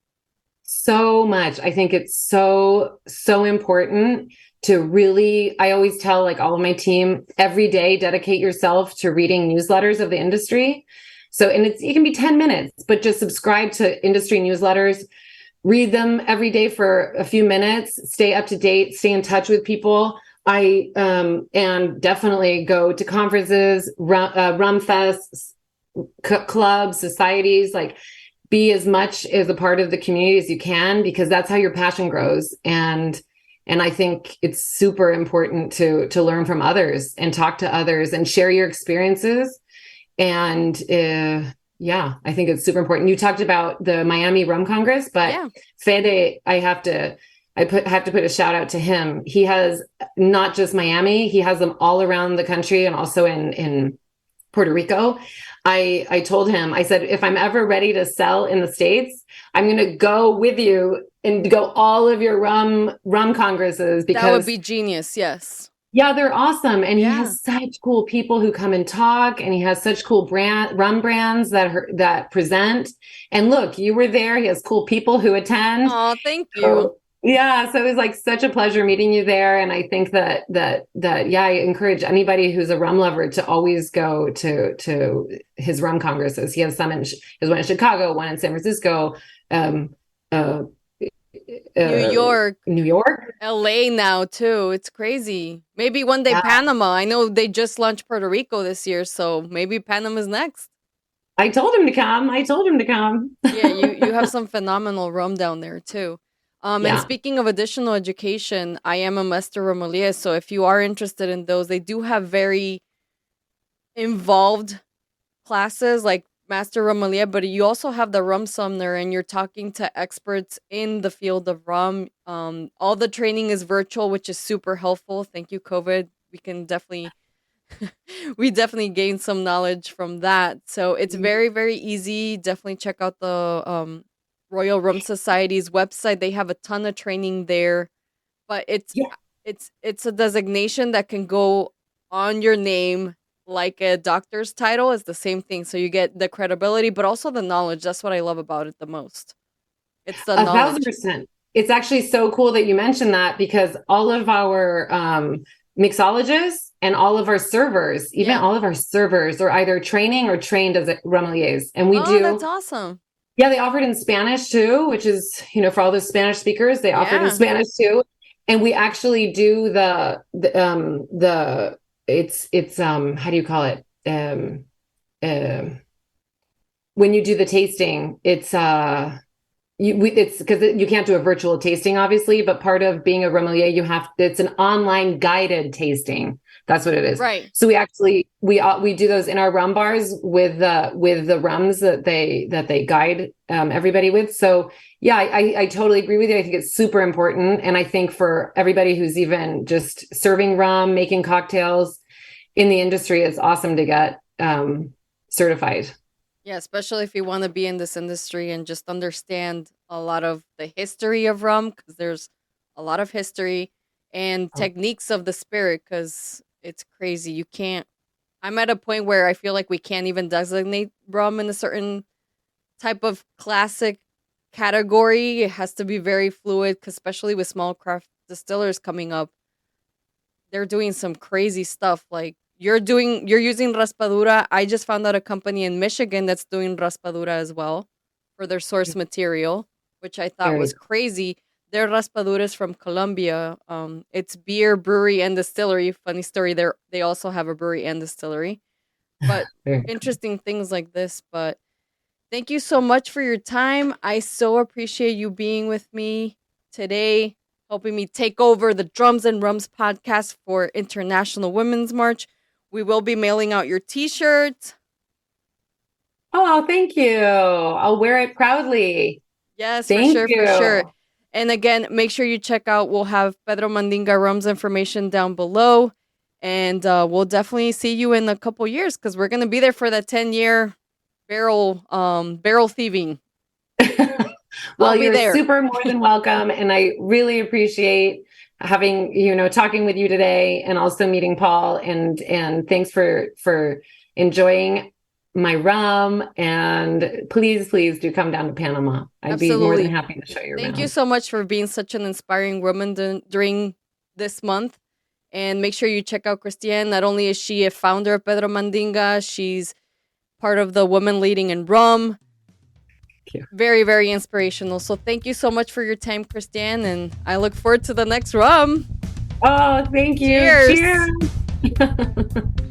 So much. I think it's so important to really, I always tell like all of my team, every day dedicate yourself to reading newsletters of the industry. So, and it can be 10 minutes, but just subscribe to industry newsletters, read them every day for a few minutes, stay up to date, stay in touch with people. And definitely go to conferences, rum fests, clubs, societies, like be as much as a part of the community as you can, because that's how your passion grows. And I think it's super important to learn from others and talk to others and share your experiences. And I think it's super important. You talked about the Miami Rum Congress, but Fede, I have to put a shout out to him. He has not just Miami, he has them all around the country and also in Puerto Rico. I told him, I said, if I'm ever ready to sell in the States, I'm going to go with you and go all of your rum congresses, because that would be genius. Yes. Yeah, they're awesome. And he has such cool people who come and talk, and he has such cool rum brands that present. And look, you were there. He has cool people who attend. Oh, thank you. So it was like such a pleasure meeting you there. And I think that I encourage anybody who's a rum lover to always go to his rum congresses. He has some he has one in Chicago, one in San Francisco, New York, LA now too. It's crazy. Maybe one day Panama. I know they just launched Puerto Rico this year, so maybe Panama's next. I told him to come. Yeah, you have some phenomenal rum down there too. And speaking of additional education, I am a master sommelier, so if you are interested in those, they do have very involved classes like master sommelier, but you also have the rum sumner, and you're talking to experts in the field of rum. All the training is virtual, which is super helpful. Thank you, COVID. We definitely gained some knowledge from that. So it's very, very easy. Definitely check out the Royal Rum Society's website. They have a ton of training there, but it's a designation that can go on your name like a doctor's title. Is the same thing. So you get the credibility, but also the knowledge. That's what I love about it the most. It's the knowledge. 1,000%. It's actually so cool that you mentioned that, because all of our mixologists and all of our servers, all of our servers are either training or trained as sommeliers. And that's awesome. Yeah, they offered in Spanish too, which is, for all the Spanish speakers, they offered in Spanish too. And we actually do it's how do you call it? When you do the tasting, it's because you can't do a virtual tasting, obviously, but part of being a sommelier, it's an online guided tasting. That's what it is. Right. So we actually, we do those in our rum bars with the rums that they guide everybody with. So yeah, I totally agree with you. I think it's super important. And I think for everybody who's even just serving rum, making cocktails in the industry, it's awesome to get certified. Yeah, especially if you want to be in this industry and just understand a lot of the history of rum, because there's a lot of history and techniques of the spirit, because it's crazy. I'm at a point where I feel like we can't even designate rum in a certain type of classic category. It has to be very fluid, especially with small craft distillers coming up. They're doing some crazy stuff. Like you're using raspadura. I just found out a company in Michigan that's doing raspadura as well for their source material, which I thought was crazy. Their raspadura is from Colombia. It's beer, brewery, and distillery. Funny story, they also have a brewery and distillery. But interesting things like this. But thank you so much for your time. I so appreciate you being with me today, helping me take over the Drums and Rums podcast for International Women's March. We will be mailing out your t-shirt. Oh, thank you. I'll wear it proudly. Yes, for sure. And again, make sure you check out, we'll have Pedro Mandinga Rum's information down below. And we'll definitely see you in a couple years, because we're going to be there for that 10-year barrel thieving. Well, you're super more than welcome. And I really appreciate having, talking with you today, and also meeting Paul, and thanks for enjoying my rum, and please do come down to Panama. I'd be more than happy to show you around. Thank you so much for being such an inspiring woman during this month. And make sure you check out Christiane. Not only is she a founder of Pedro Mandinga, she's part of the Women Leading in Rum. Thank you. Very, very inspirational. So thank you so much for your time, Christiane, and I look forward to the next rum. Oh, thank you. Cheers. Cheers.